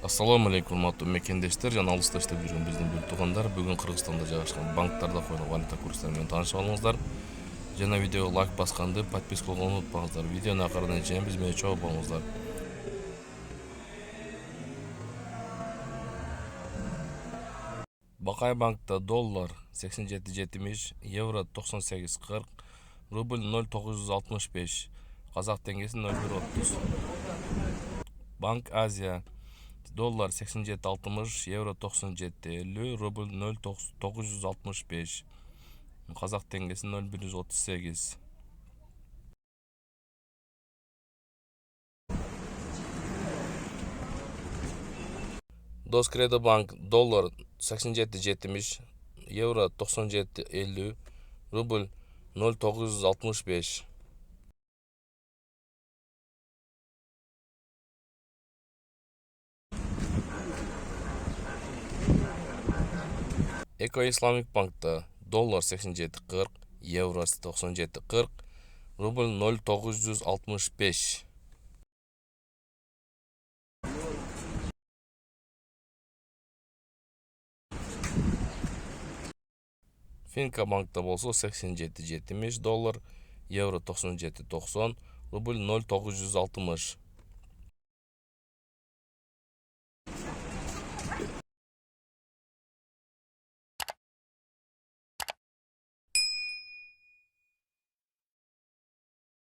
Ассаламу алейкум, урматтуу мекендештер жана алыста иштеп жүргөн биздин бир туугандар. Бүгүн Кыргызстанда жайгашкан банктарда койгон валюта курстары менен таанышып алыңыздар. Жана видеого лайк басканды, подписка болгонду унутпаңыздар. Видеонун акырына чейин биз менен чогуу болуңуздар. Бакай банкта доллар 87.70, евро 98.40, рубль 0.965, казак теңгеси 0.1.30. Банк Азия доллар 87.60, евро 97.50, рубль 0.965, казак теңгеси 0.138. Доскредо банк доллар 87.70, евро 97.50, рубль 0.965. Эко Исламик банкта доллар 87.40, евро 97.40, рубль 0.965. Финка банкта болсо 87.70 доллар, евро 97.90, рубль 0.960.